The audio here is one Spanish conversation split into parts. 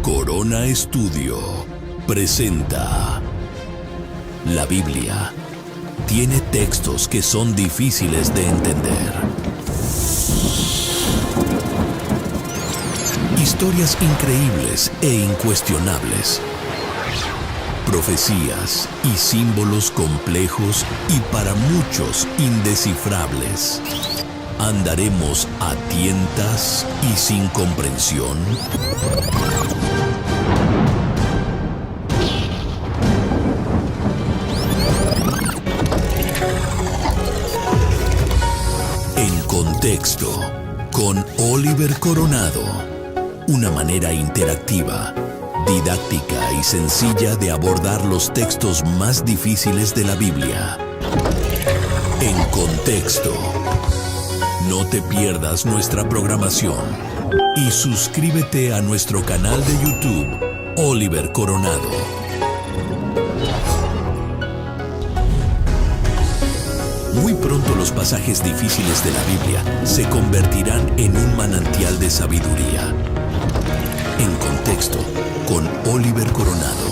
Corona Estudio presenta la Biblia. Tiene textos que son difíciles de entender. Historias increíbles e incuestionables. Profecías y símbolos complejos y para muchos indescifrables. ¿Andaremos a tientas y sin comprensión? En Contexto, con Oliver Coronado. Una manera interactiva, didáctica y sencilla de abordar los textos más difíciles de la Biblia. En Contexto. No te pierdas nuestra programación y suscríbete a nuestro canal de YouTube, Oliver Coronado. Muy pronto los pasajes difíciles de la Biblia se convertirán en un manantial de sabiduría. En Contexto, con Oliver Coronado.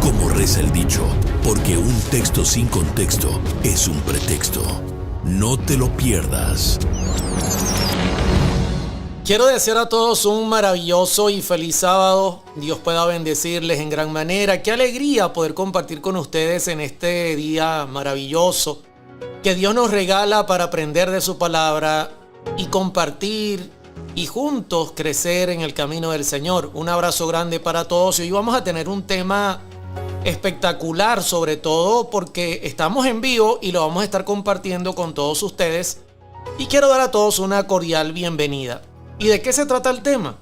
Como reza el dicho, porque un texto sin contexto es un pretexto. No te lo pierdas. Quiero desear a todos un maravilloso y feliz sábado. Dios pueda bendecirles en gran manera. Qué alegría poder compartir con ustedes en este día maravilloso que Dios nos regala para aprender de su palabra y compartir y juntos crecer en el camino del Señor. Un abrazo grande para todos y hoy vamos a tener un tema espectacular, sobre todo porque estamos en vivo y lo vamos a estar compartiendo con todos ustedes y quiero dar a todos una cordial bienvenida. ¿Y de qué se trata el tema?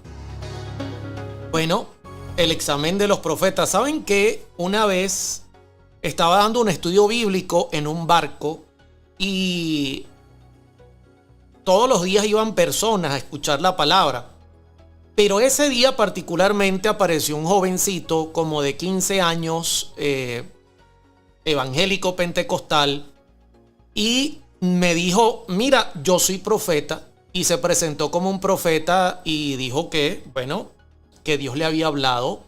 Bueno, el examen de los profetas. ¿Saben que una vez estaba dando un estudio bíblico en un barco y todos los días iban personas a escuchar la palabra? Pero ese día particularmente apareció un jovencito como de 15 años, evangélico pentecostal, y me dijo, mira, yo soy profeta, y se presentó como un profeta y dijo que, bueno, que Dios le había hablado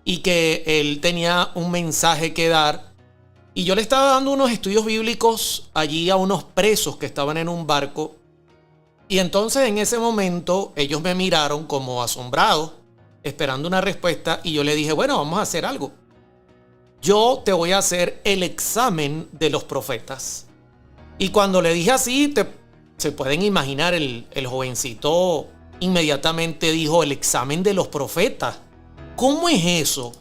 y que él tenía un mensaje que dar. Y yo le estaba dando unos estudios bíblicos allí a unos presos que estaban en un barco. Y entonces en ese momento ellos me miraron como asombrados, esperando una respuesta, y yo le dije, bueno, vamos a hacer algo. Yo te voy a hacer el examen de los profetas. Y cuando le dije así, se pueden imaginar, el jovencito inmediatamente dijo, el examen de los profetas. ¿Cómo es eso?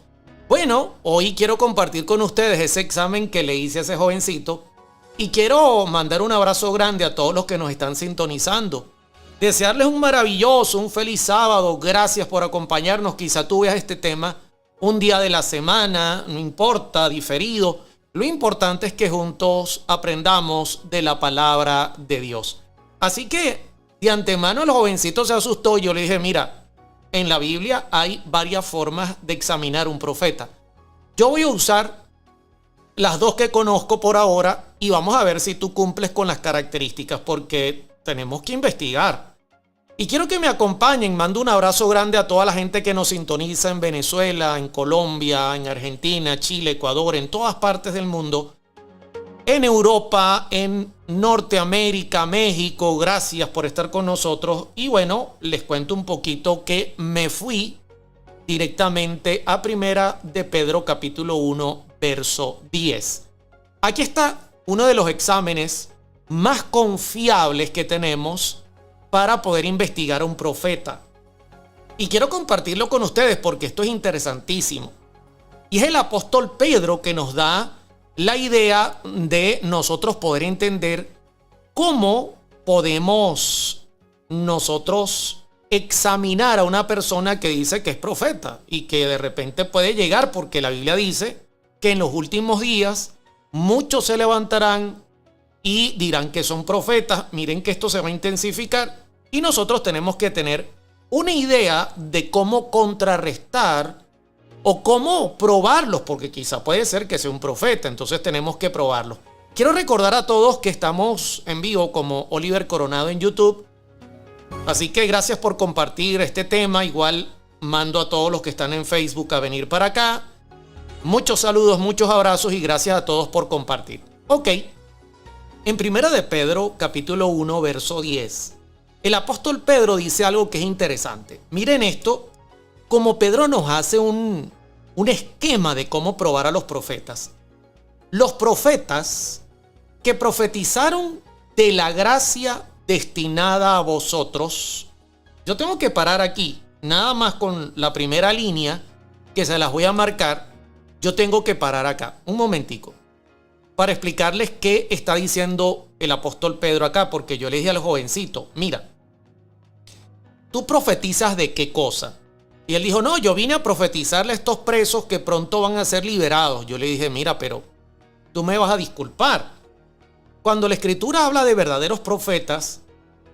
Bueno, hoy quiero compartir con ustedes ese examen que le hice a ese jovencito. Y quiero mandar un abrazo grande a todos los que nos están sintonizando. Desearles un maravilloso, un feliz sábado. Gracias por acompañarnos. Quizá tú veas este tema un día de la semana, no importa, diferido. Lo importante es que juntos aprendamos de la palabra de Dios. Así que de antemano el jovencito se asustó. Yo le dije, mira, en la Biblia hay varias formas de examinar un profeta. Yo voy a usar las dos que conozco por ahora y vamos a ver si tú cumples con las características, porque tenemos que investigar. Y quiero que me acompañen. Mando un abrazo grande a toda la gente que nos sintoniza en Venezuela, en Colombia, en Argentina, Chile, Ecuador, en todas partes del mundo, en Europa, en Norteamérica, México. Gracias por estar con nosotros. Y bueno, les cuento un poquito que me fui directamente a Primera de Pedro capítulo 1, verso 10. Aquí está uno de los exámenes más confiables que tenemos para poder investigar a un profeta. Y quiero compartirlo con ustedes porque esto es interesantísimo. Y es el apóstol Pedro que nos da la idea de nosotros poder entender cómo podemos nosotros examinar a una persona que dice que es profeta y que de repente puede llegar, porque la Biblia dice que en los últimos días muchos se levantarán y dirán que son profetas. Miren que esto se va a intensificar y nosotros tenemos que tener una idea de cómo contrarrestar o cómo probarlos, porque quizá puede ser que sea un profeta, entonces tenemos que probarlos. Quiero recordar a todos que estamos en vivo como Oliver Coronado en YouTube, así que gracias por compartir este tema. Igual mando a todos los que están en Facebook a venir para acá. Muchos saludos, muchos abrazos y gracias a todos por compartir. Ok, en Primera de Pedro, capítulo 1, verso 10, el apóstol Pedro dice algo que es interesante. Miren esto, como Pedro nos hace un esquema de cómo probar a los profetas. Los profetas que profetizaron de la gracia destinada a vosotros. Yo tengo que parar aquí, nada más con la primera línea, que se las voy a marcar. Yo tengo que parar acá, un momentico, para explicarles qué está diciendo el apóstol Pedro acá, porque yo le dije al jovencito, mira, ¿tú profetizas de qué cosa? Y él dijo, no, yo vine a profetizarle a estos presos que pronto van a ser liberados. Yo le dije, mira, pero tú me vas a disculpar. Cuando la Escritura habla de verdaderos profetas,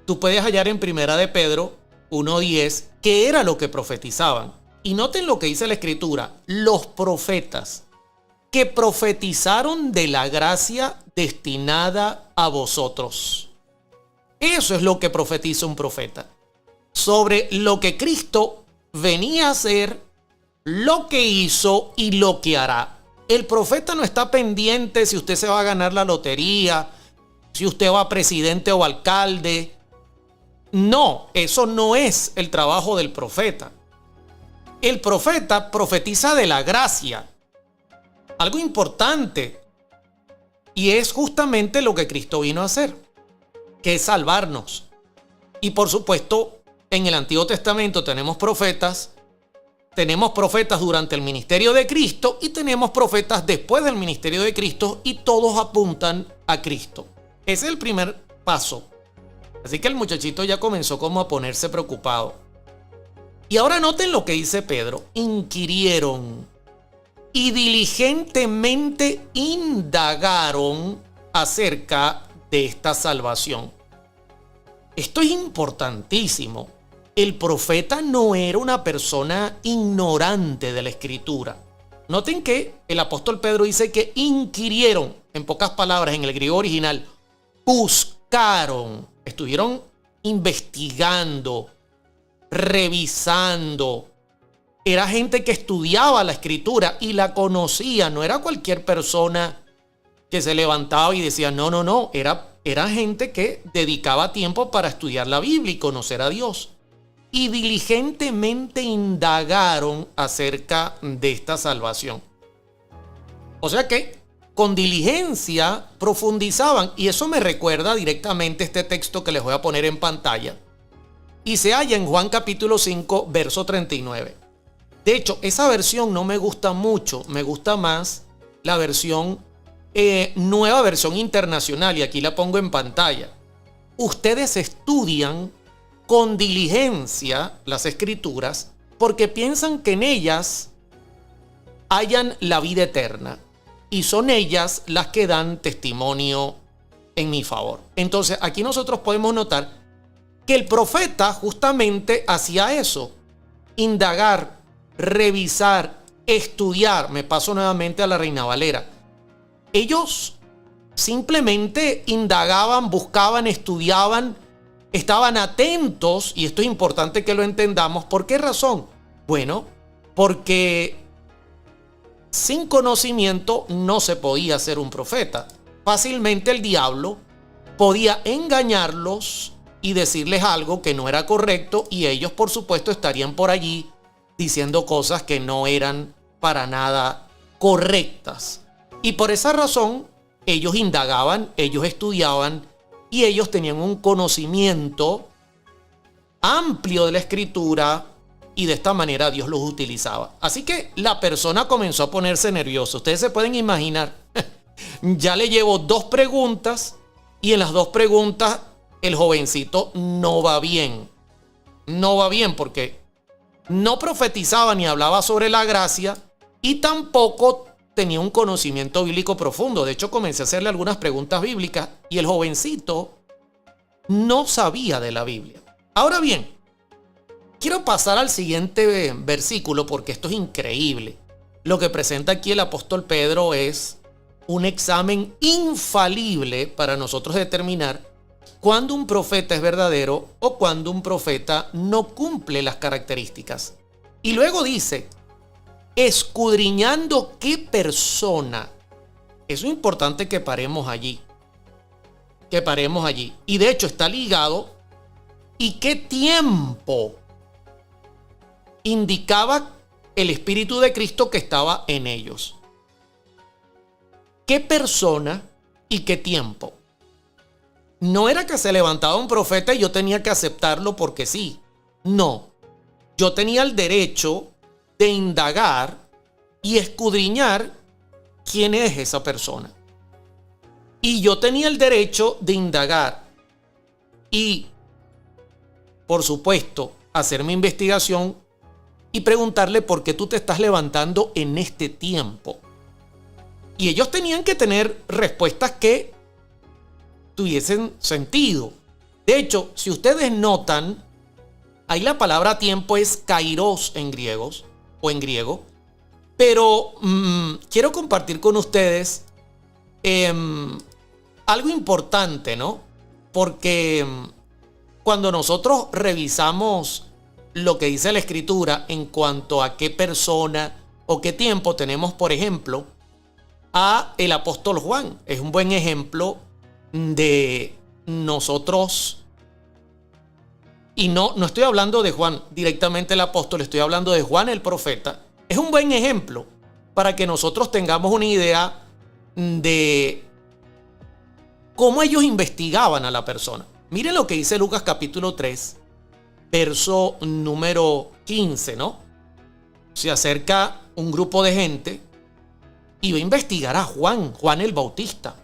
tú puedes hallar en Primera de Pedro 1:10 qué era lo que profetizaban. Y noten lo que dice la Escritura, los profetas que profetizaron de la gracia destinada a vosotros. Eso es lo que profetiza un profeta. Sobre lo que Cristo venía a hacer, lo que hizo y lo que hará. El profeta no está pendiente si usted se va a ganar la lotería, si usted va a presidente o alcalde. No, eso no es el trabajo del profeta. El profeta profetiza de la gracia. Algo importante. Y es justamente lo que Cristo vino a hacer, que es salvarnos. Y por supuesto, en el Antiguo Testamento tenemos profetas durante el ministerio de Cristo y tenemos profetas después del ministerio de Cristo y todos apuntan a Cristo. Ese es el primer paso. Así que el muchachito ya comenzó como a ponerse preocupado. Y ahora noten lo que dice Pedro. Inquirieron y diligentemente indagaron acerca de esta salvación. Esto es importantísimo. El profeta no era una persona ignorante de la Escritura. Noten que el apóstol Pedro dice que inquirieron, en pocas palabras, en el griego original, buscaron, estuvieron investigando, revisando. Era gente que estudiaba la Escritura y la conocía, no era cualquier persona que se levantaba y decía, no, era gente que dedicaba tiempo para estudiar la Biblia y conocer a Dios. Y diligentemente indagaron acerca de esta salvación. O sea que con diligencia profundizaban, y eso me recuerda directamente este texto que les voy a poner en pantalla. Y se halla en Juan capítulo 5, verso 39. De hecho, esa versión no me gusta mucho, me gusta más la versión nueva versión internacional, y aquí la pongo en pantalla. Ustedes estudian con diligencia las Escrituras porque piensan que en ellas hallan la vida eterna y son ellas las que dan testimonio en mi favor. Entonces aquí nosotros podemos notar que el profeta justamente hacía eso: indagar, revisar, estudiar. Me paso nuevamente a la Reina Valera. Ellos simplemente indagaban, buscaban, estudiaban, estaban atentos, y esto es importante que lo entendamos. ¿Por qué razón? Bueno, porque sin conocimiento no se podía ser un profeta. Fácilmente el diablo podía engañarlos y decirles algo que no era correcto, y ellos, por supuesto, estarían por allí diciendo cosas que no eran para nada correctas. Y por esa razón, ellos indagaban, ellos estudiaban, y ellos tenían un conocimiento amplio de la Escritura, y de esta manera Dios los utilizaba. Así que la persona comenzó a ponerse nerviosa. Ustedes se pueden imaginar, Ya le llevo 2 preguntas y en las 2 preguntas el jovencito no va bien. No va bien porque no profetizaba ni hablaba sobre la gracia y tampoco tenía un conocimiento bíblico profundo. De hecho, comencé a hacerle algunas preguntas bíblicas y el jovencito no sabía de la Biblia. Ahora bien, quiero pasar al siguiente versículo porque esto es increíble. Lo que presenta aquí el apóstol Pedro es un examen infalible para nosotros determinar cuándo un profeta es verdadero o cuándo un profeta no cumple las características. Y luego dice, escudriñando qué persona. Eso es importante que paremos allí. Que paremos allí. Y de hecho está ligado. ¿Y qué tiempo indicaba el Espíritu de Cristo que estaba en ellos? ¿Qué persona y qué tiempo? No era que se levantaba un profeta y yo tenía que aceptarlo porque sí. No. Yo tenía el derecho de indagar y escudriñar quién es esa persona. Y yo tenía el derecho de indagar y, por supuesto, hacer mi investigación y preguntarle por qué tú te estás levantando en este tiempo. Y ellos tenían que tener respuestas que tuviesen sentido. De hecho, si ustedes notan, ahí la palabra tiempo es kairos en griego, pero quiero compartir con ustedes algo importante, ¿no? Porque cuando nosotros revisamos lo que dice la Escritura en cuanto a qué persona o qué tiempo tenemos, por ejemplo, a el apóstol Juan. Es un buen ejemplo de nosotros. Y no estoy hablando de Juan directamente el apóstol, estoy hablando de Juan el profeta. Es un buen ejemplo para que nosotros tengamos una idea de cómo ellos investigaban a la persona. Miren lo que dice Lucas capítulo 3, verso número 15, ¿no? Se acerca un grupo de gente y va a investigar a Juan el Bautista.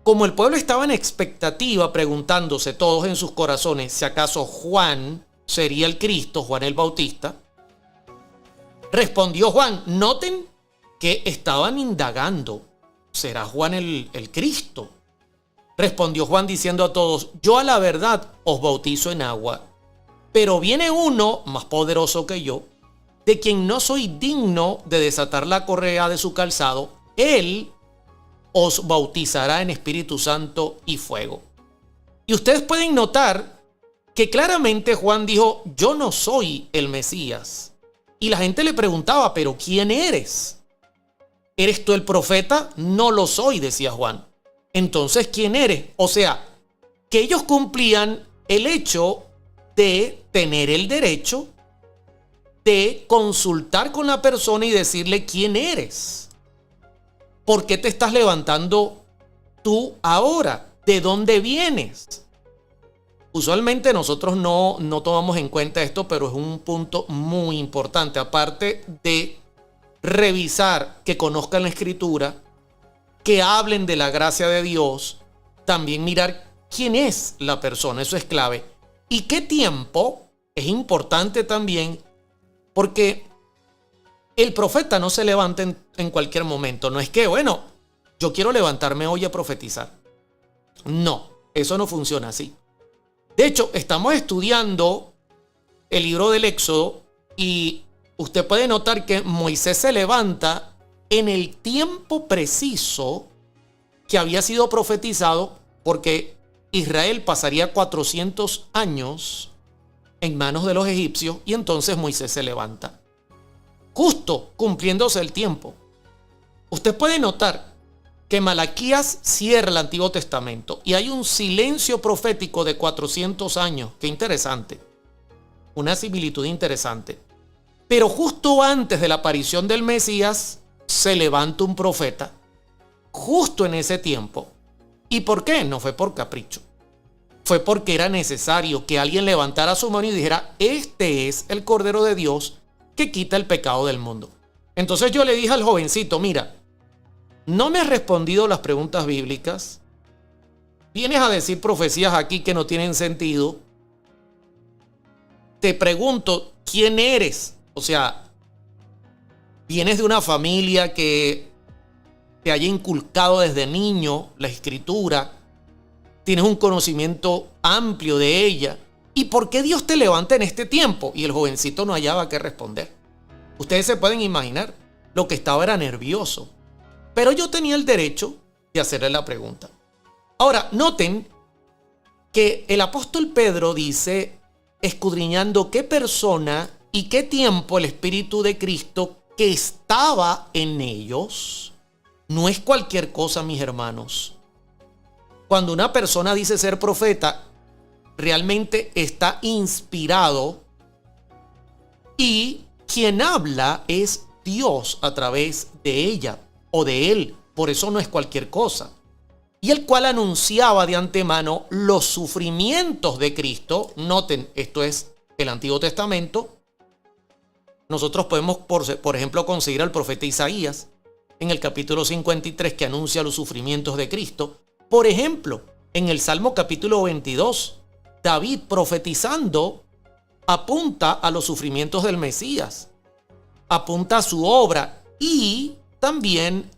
Como el pueblo estaba en expectativa, preguntándose todos en sus corazones si acaso Juan sería el Cristo, Juan el Bautista, respondió Juan. Noten que estaban indagando, ¿será Juan el Cristo? Respondió Juan diciendo a todos, yo a la verdad os bautizo en agua, pero viene uno más poderoso que yo, de quien no soy digno de desatar la correa de su calzado. Él os bautizará en Espíritu Santo y fuego. Y ustedes pueden notar que claramente Juan dijo, yo no soy el Mesías. Y la gente le preguntaba, ¿pero quién eres? ¿Eres tú el profeta? No lo soy, decía Juan. Entonces, ¿quién eres? O sea, que ellos cumplían el hecho de tener el derecho de consultar con la persona y decirle quién eres. ¿Por qué te estás levantando tú ahora? ¿De dónde vienes? Usualmente nosotros no tomamos en cuenta esto, pero es un punto muy importante. Aparte de revisar que conozcan la Escritura, que hablen de la gracia de Dios, también mirar quién es la persona. Eso es clave. ¿Y qué tiempo? Es importante también, porque el profeta no se levanta en cualquier momento. No es que, bueno, yo quiero levantarme hoy a profetizar. No, eso no funciona así. De hecho, estamos estudiando el libro del Éxodo y usted puede notar que Moisés se levanta en el tiempo preciso que había sido profetizado, porque Israel pasaría 400 años en manos de los egipcios y entonces Moisés se levanta. Justo cumpliéndose el tiempo. Usted puede notar que Malaquías cierra el Antiguo Testamento y hay un silencio profético de 400 años. Qué interesante. Una similitud interesante. Pero justo antes de la aparición del Mesías se levanta un profeta. Justo en ese tiempo. ¿Y por qué? No fue por capricho. Fue porque era necesario que alguien levantara su mano y dijera, este es el Cordero de Dios que quita el pecado del mundo. Entonces yo le dije al jovencito, mira, no me has respondido las preguntas bíblicas, vienes a decir profecías aquí que no tienen sentido, te pregunto, ¿quién eres? O sea, ¿vienes de una familia que te haya inculcado desde niño la escritura? ¿Tienes un conocimiento amplio de ella? ¿Y por qué Dios te levanta en este tiempo? Y el jovencito no hallaba qué responder. Ustedes se pueden imaginar, lo que estaba era nervioso. Pero yo tenía el derecho de hacerle la pregunta. Ahora, noten que el apóstol Pedro dice, escudriñando qué persona y qué tiempo el Espíritu de Cristo que estaba en ellos. No es cualquier cosa, mis hermanos. Cuando una persona dice ser profeta, realmente está inspirado y quien habla es Dios a través de ella o de él. Por eso no es cualquier cosa. Y el cual anunciaba de antemano los sufrimientos de Cristo. Noten, esto es el Antiguo Testamento. Nosotros podemos, por ejemplo, conseguir al profeta Isaías en el capítulo 53 que anuncia los sufrimientos de Cristo. Por ejemplo, en el Salmo capítulo 22, David profetizando apunta a los sufrimientos del Mesías, apunta a su obra y también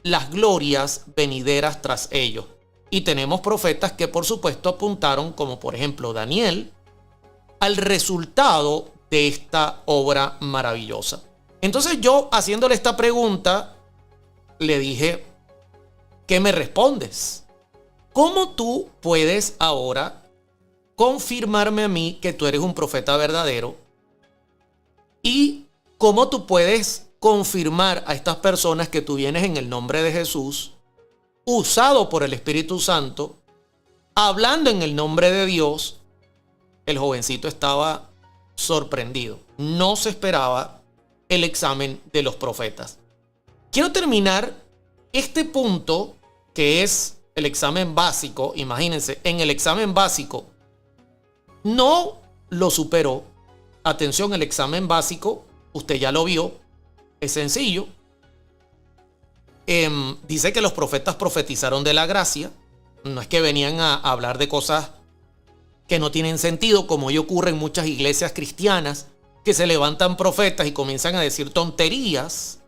las glorias venideras tras ello. Y tenemos profetas que por supuesto apuntaron, como por ejemplo Daniel, al resultado de esta obra maravillosa. Entonces yo, haciéndole esta pregunta, le dije, ¿qué me respondes? ¿Cómo tú puedes ahora confirmarme a mí que tú eres un profeta verdadero? ¿Y cómo tú puedes confirmar a estas personas que tú vienes en el nombre de Jesús, usado por el Espíritu Santo, hablando en el nombre de Dios? El jovencito estaba sorprendido. No se esperaba el examen de los profetas. Quiero terminar este punto, que es el examen básico. Imagínense, en el examen básico no lo superó. Atención, el examen básico, usted ya lo vio, es sencillo. Dice que los profetas profetizaron de la gracia. No es que venían a hablar de cosas que no tienen sentido, como hoy ocurre en muchas iglesias cristianas, que se levantan profetas y comienzan a decir tonterías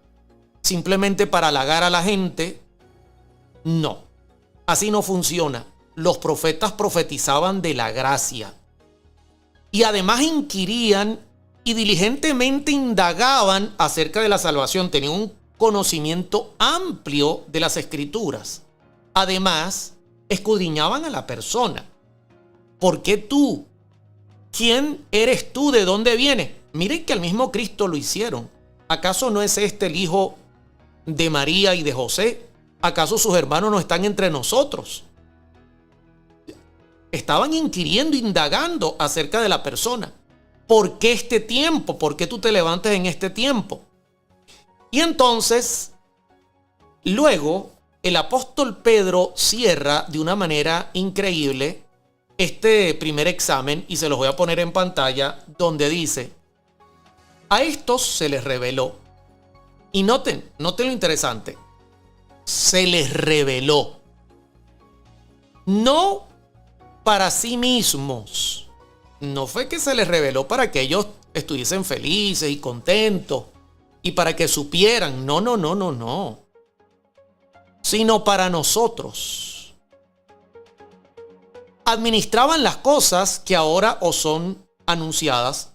simplemente para halagar a la gente. No, así no funciona. Los profetas profetizaban de la gracia y además inquirían y diligentemente indagaban acerca de la salvación. Tenían un conocimiento amplio de las escrituras. Además, escudriñaban a la persona. ¿Por qué tú? ¿Quién eres tú? ¿De dónde vienes? Miren que al mismo Cristo lo hicieron. ¿Acaso no es este el hijo de María y de José? ¿Acaso sus hermanos no están entre nosotros? Estaban inquiriendo, indagando acerca de la persona. ¿Por qué este tiempo? ¿Por qué tú te levantas en este tiempo? Y entonces, luego, el apóstol Pedro cierra de una manera increíble este primer examen, y se los voy a poner en pantalla, donde dice: a estos se les reveló. Y noten lo interesante. Se les reveló. No para sí mismos. No fue que se les reveló para que ellos estuviesen felices y contentos y para que supieran. No. Sino para nosotros. Administraban las cosas que ahora os son anunciadas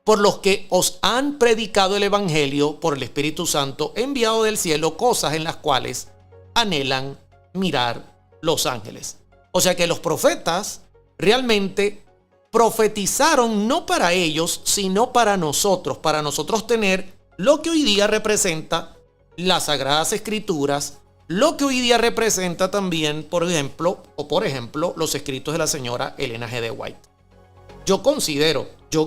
por los que os han predicado el evangelio por el Espíritu Santo enviado del cielo, cosas en las cuales anhelan mirar los ángeles. O sea que los profetas realmente profetizaron no para ellos, sino para nosotros tener lo que hoy día representa las Sagradas Escrituras, lo que hoy día representa también, por ejemplo, los escritos de la señora Elena G. de White. Yo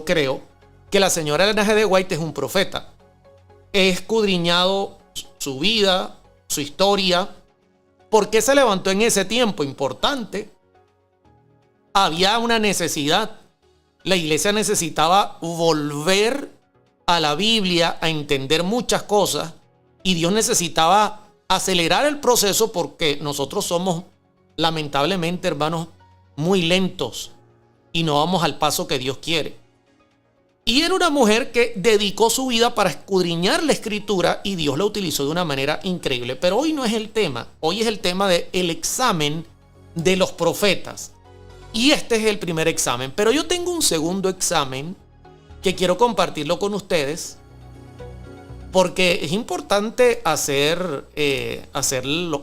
creo que la señora Elena G. de White es un profeta. He escudriñado su vida, su historia. ¿Por qué se levantó en ese tiempo importante? Había una necesidad. La iglesia necesitaba volver a la Biblia, a entender muchas cosas, y Dios necesitaba acelerar el proceso porque nosotros somos, lamentablemente, hermanos, muy lentos y no vamos al paso que Dios quiere. Y era una mujer que dedicó su vida para escudriñar la escritura y Dios la utilizó de una manera increíble. Pero hoy no es el tema. Hoy es el tema del examen de los profetas. Y este es el primer examen. Pero yo tengo un segundo examen que quiero compartirlo con ustedes porque es importante hacerlo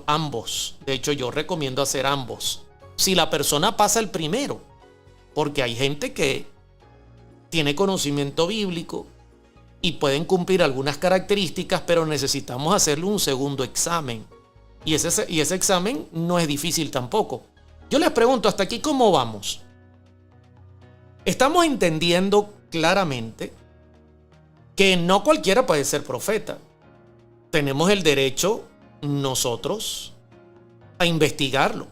ambos. De hecho, yo recomiendo hacer ambos. Si la persona pasa el primero, porque hay gente que tiene conocimiento bíblico y pueden cumplir algunas características, pero necesitamos hacerle un segundo examen. Y ese examen no es difícil tampoco. Yo les pregunto, ¿hasta aquí cómo vamos? Estamos entendiendo claramente que no cualquiera puede ser profeta. Tenemos el derecho nosotros a investigarlo.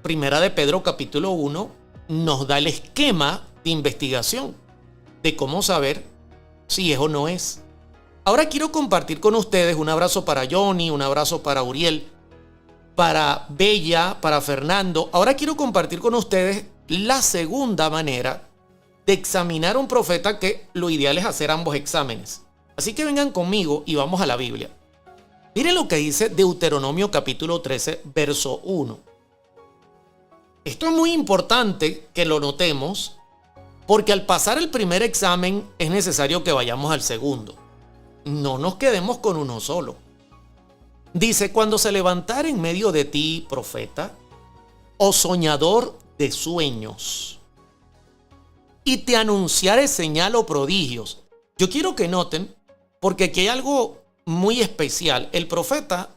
Primera de Pedro capítulo 1 nos da el esquema de investigación de cómo saber si es o no es. Ahora quiero compartir con ustedes un abrazo para Johnny, un abrazo para Uriel, para Bella, para Fernando. Ahora quiero compartir con ustedes la segunda manera de examinar a un profeta, que lo ideal es hacer ambos exámenes. Así que vengan conmigo y vamos a la Biblia. Miren lo que dice Deuteronomio capítulo 13, verso 1. Esto es muy importante que lo notemos, porque al pasar el primer examen es necesario que vayamos al segundo. No nos quedemos con uno solo. Dice, cuando se levantare en medio de ti profeta o soñador de sueños y te anunciare señal o prodigios. Yo quiero que noten, porque aquí hay algo muy especial. El profeta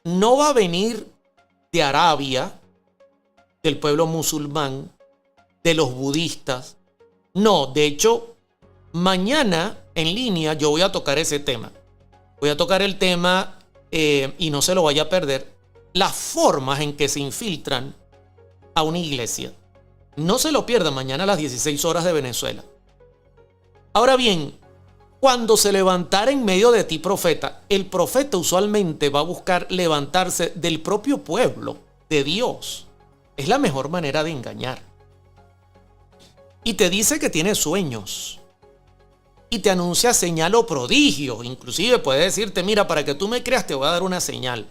no va a venir de Arabia, del pueblo musulmán, de los budistas. No, de hecho, mañana en línea yo voy a tocar ese tema. Voy a tocar el tema y no se lo vaya a perder. Las formas en que se infiltran a una iglesia. No se lo pierdan mañana a las 16 horas de Venezuela. Ahora bien, cuando se levantara en medio de ti profeta, el profeta usualmente va a buscar levantarse del propio pueblo de Dios. Es la mejor manera de engañar. Y te dice que tiene sueños. Y te anuncia señal o prodigio. Inclusive puede decirte, mira, para que tú me creas te voy a dar una señal.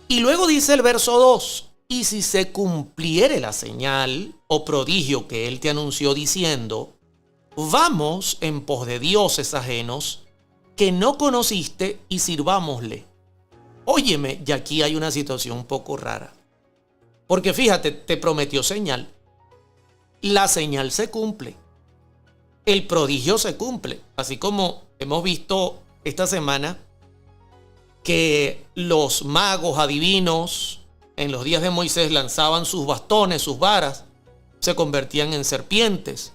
Y luego dice el verso 2. Y si se cumpliere la señal o prodigio que él te anunció diciendo, vamos en pos de dioses ajenos que no conociste y sirvámosle. Óyeme, y aquí hay una situación un poco rara. Porque fíjate, te prometió señal. La señal se cumple. El prodigio se cumple. Así como hemos visto esta semana que los magos adivinos en los días de Moisés lanzaban sus bastones, sus varas, se convertían en serpientes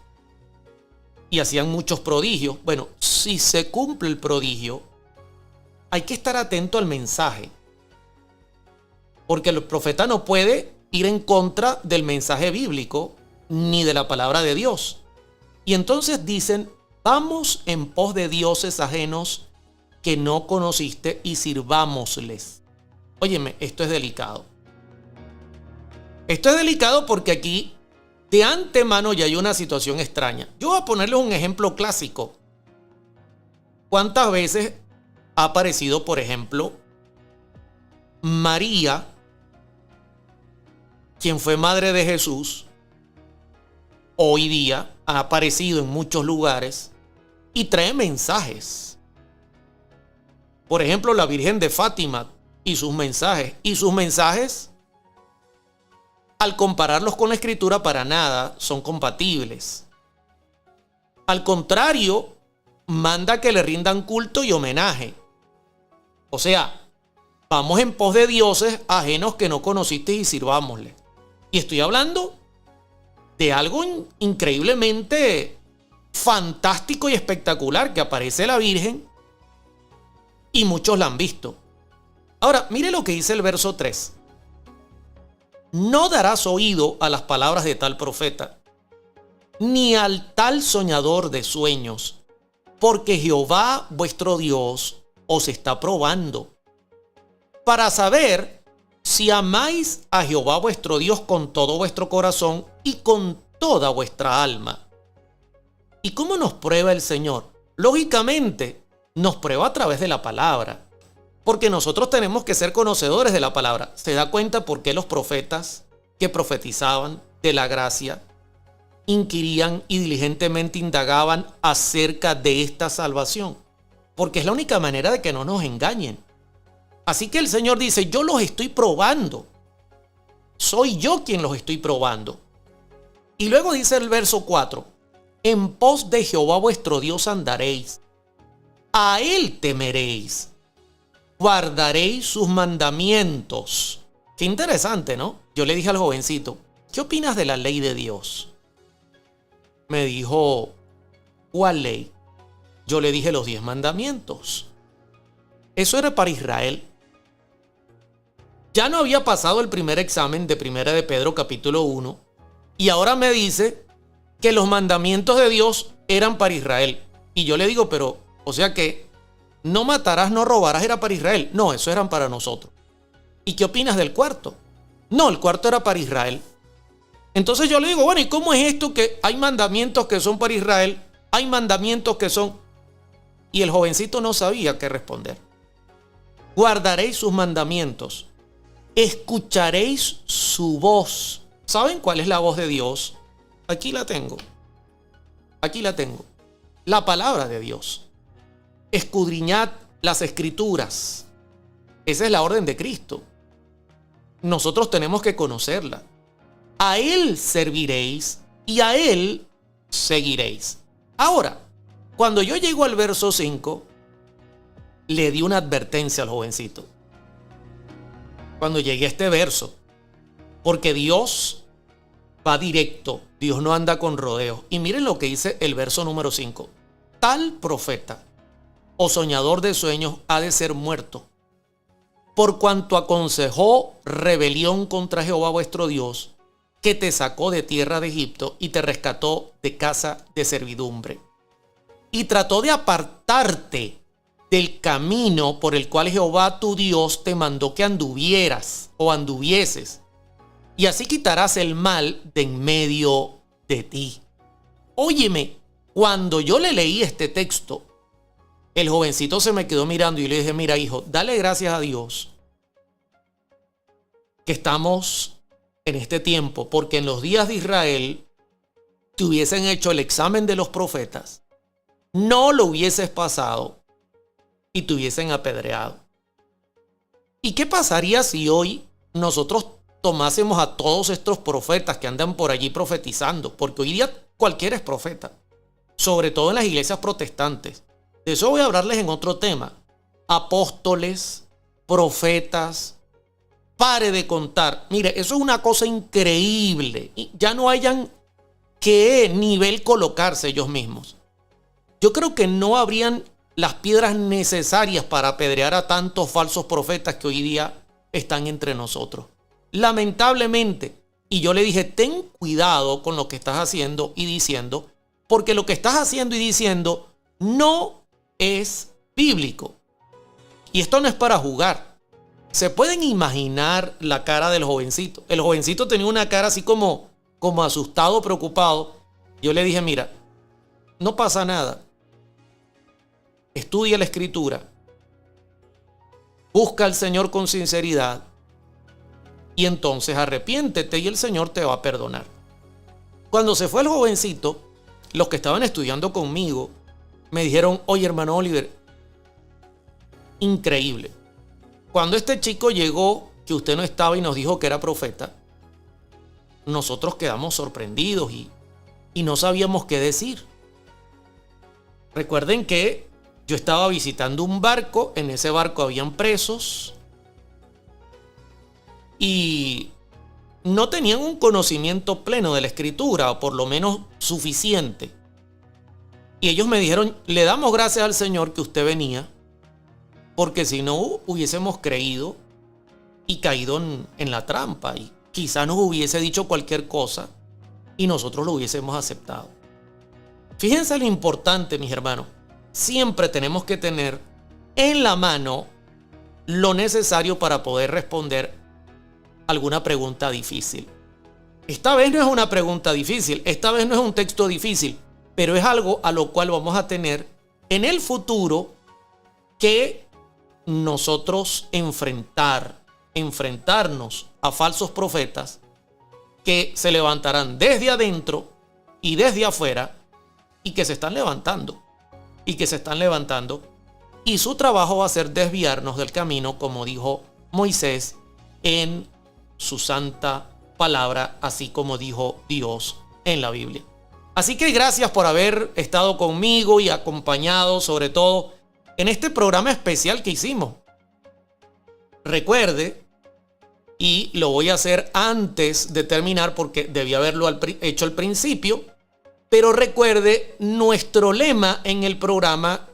y hacían muchos prodigios. Bueno, si se cumple el prodigio, hay que estar atento al mensaje, porque el profeta no puede ir en contra del mensaje bíblico ni de la palabra de Dios. Y entonces dicen, vamos en pos de dioses ajenos que no conociste y sirvámosles. Óyeme, esto es delicado. Esto es delicado porque aquí de antemano ya hay una situación extraña. Yo voy a ponerles un ejemplo clásico. ¿Cuántas veces ha aparecido, por ejemplo, María, quien fue madre de Jesús? Hoy día ha aparecido en muchos lugares y trae mensajes. Por ejemplo, la Virgen de Fátima y sus mensajes. Y sus mensajes, al compararlos con la Escritura, para nada son compatibles. Al contrario, manda que le rindan culto y homenaje. O sea, vamos en pos de dioses ajenos que no conociste y sirvámosle. Y estoy hablando de algo increíblemente fantástico y espectacular, que aparece la Virgen y muchos la han visto. Ahora, mire lo que dice el verso 3. No darás oído a las palabras de tal profeta, ni al tal soñador de sueños, porque Jehová vuestro Dios os está probando para saber si amáis a Jehová vuestro Dios con todo vuestro corazón y con toda vuestra alma. ¿Y cómo nos prueba el Señor? Lógicamente, nos prueba a través de la palabra, porque nosotros tenemos que ser conocedores de la palabra. ¿Se da cuenta por qué los profetas que profetizaban de la gracia inquirían y diligentemente indagaban acerca de esta salvación? Porque es la única manera de que no nos engañen. Así que el Señor dice, yo los estoy probando. Soy yo quien los estoy probando. Y luego dice el verso 4, en pos de Jehová vuestro Dios andaréis, a Él temeréis, guardaréis sus mandamientos. Qué interesante, ¿no? Yo le dije al jovencito, ¿qué opinas de la ley de Dios? Me dijo, ¿cuál ley? Yo le dije los 10 mandamientos. Eso era para Israel. Ya no había pasado el primer examen de Primera de Pedro capítulo 1 y ahora me dice que los mandamientos de Dios eran para Israel. Y yo le digo, pero, o sea que no matarás, no robarás era para Israel. No, eso eran para nosotros. ¿Y qué opinas del cuarto? No, el cuarto era para Israel. Entonces yo le digo, bueno, ¿y cómo es esto que hay mandamientos que son para Israel? Hay mandamientos que son... Y el jovencito no sabía qué responder. Guardaréis sus mandamientos. Escucharéis su voz. ¿Saben cuál es la voz de Dios? Aquí la tengo. Aquí la tengo. La palabra de Dios. Escudriñad las escrituras. Esa es la orden de Cristo. Nosotros tenemos que conocerla. A Él serviréis y a Él seguiréis. Ahora, cuando yo llego al verso 5, le di una advertencia al jovencito. Cuando llegué a este verso, porque Dios va directo, Dios no anda con rodeos. Y miren lo que dice el verso número 5. Tal profeta o soñador de sueños ha de ser muerto, por cuanto aconsejó rebelión contra Jehová vuestro Dios, que te sacó de tierra de Egipto y te rescató de casa de servidumbre. Y trató de apartarte del camino por el cual Jehová tu Dios te mandó que anduvieras o anduvieses, y así quitarás el mal de en medio de ti. Óyeme, cuando yo le leí este texto, el jovencito se me quedó mirando y le dije, mira hijo, dale gracias a Dios que estamos en este tiempo, porque en los días de Israel te hubiesen hecho el examen de los profetas, no lo hubieses pasado y te hubiesen apedreado. ¿Y qué pasaría si hoy nosotros tomásemos a todos estos profetas que andan por allí profetizando? Porque hoy día cualquiera es profeta, sobre todo en las iglesias protestantes. De eso voy a hablarles en otro tema. Apóstoles, profetas, pare de contar. Mire, eso es una cosa increíble. Ya no hayan qué nivel colocarse ellos mismos. Yo creo que no habrían las piedras necesarias para apedrear a tantos falsos profetas que hoy día están entre nosotros. Lamentablemente. Y yo le dije, ten cuidado con lo que estás haciendo y diciendo, porque lo que estás haciendo y diciendo no es bíblico. Y esto no es para jugar. ¿Se pueden imaginar la cara del jovencito? El jovencito tenía una cara así como asustado, preocupado. Yo le dije, mira, no pasa nada. Estudia la escritura. Busca al Señor con sinceridad. Y entonces arrepiéntete y el Señor te va a perdonar. Cuando se fue el jovencito, los que estaban estudiando conmigo me dijeron, oye hermano Oliver, increíble. Cuando este chico llegó, que usted no estaba y nos dijo que era profeta, nosotros quedamos sorprendidos y no sabíamos qué decir. Recuerden que yo estaba visitando un barco, en ese barco habían presos y no tenían un conocimiento pleno de la escritura, o por lo menos suficiente. Y ellos me dijeron, le damos gracias al Señor que usted venía, porque si no hubiésemos creído y caído en la trampa y quizá nos hubiese dicho cualquier cosa y nosotros lo hubiésemos aceptado. Fíjense lo importante, mis hermanos. Siempre tenemos que tener en la mano lo necesario para poder responder alguna pregunta difícil. Esta vez no es una pregunta difícil, esta vez no es un texto difícil, pero es algo a lo cual vamos a tener en el futuro que nosotros enfrentarnos a falsos profetas que se levantarán desde adentro y desde afuera y que se están levantando y su trabajo va a ser desviarnos del camino, como dijo Moisés en su santa palabra, así como dijo Dios en la Biblia. Así que gracias por haber estado conmigo y acompañado, sobre todo en este programa especial que hicimos. Recuerde, y lo voy a hacer antes de terminar porque debí haberlo hecho al principio, pero recuerde nuestro lema en el programa,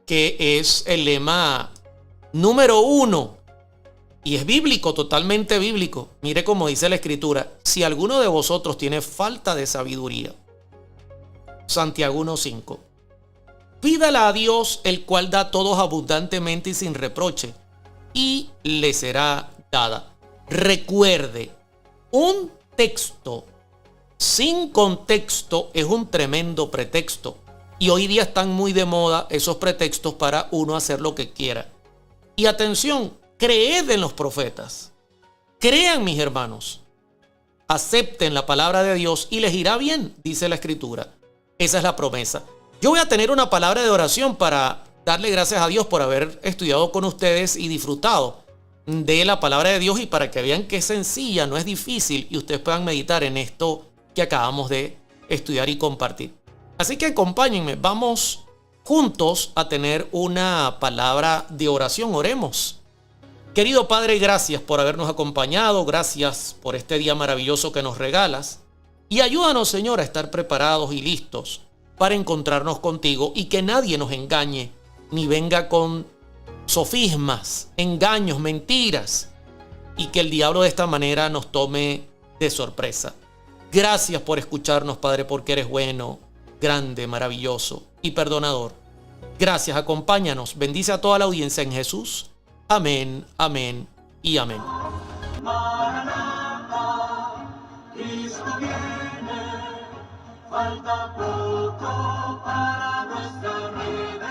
que es el lema número 1, y es bíblico, totalmente bíblico. Mire cómo dice la Escritura: si alguno de vosotros tiene falta de sabiduría, Santiago 1:5, pídala a Dios, el cual da a todos abundantemente y sin reproche, y le será dada. Recuerde, un texto sin contexto es un tremendo pretexto. Y hoy día están muy de moda esos pretextos para uno hacer lo que quiera. Y atención, creed en los profetas. Crean, mis hermanos. Acepten la palabra de Dios y les irá bien, dice la Escritura. Esa es la promesa. Yo voy a tener una palabra de oración para darle gracias a Dios por haber estudiado con ustedes y disfrutado de la palabra de Dios, y para que vean que es sencilla, no es difícil, y ustedes puedan meditar en esto que acabamos de estudiar y compartir. Así que acompáñenme, vamos juntos a tener una palabra de oración. Oremos. Querido Padre, gracias por habernos acompañado, gracias por este día maravilloso que nos regalas, y ayúdanos, Señor, a estar preparados y listos para encontrarnos contigo, y que nadie nos engañe ni venga con sofismas, engaños, mentiras, y que el diablo de esta manera nos tome de sorpresa. Gracias por escucharnos, Padre, porque eres bueno, grande, maravilloso y perdonador. Gracias, acompáñanos, bendice a toda la audiencia en Jesús. Amén, amén y amén. Cristo viene, falta poco para nuestra redención.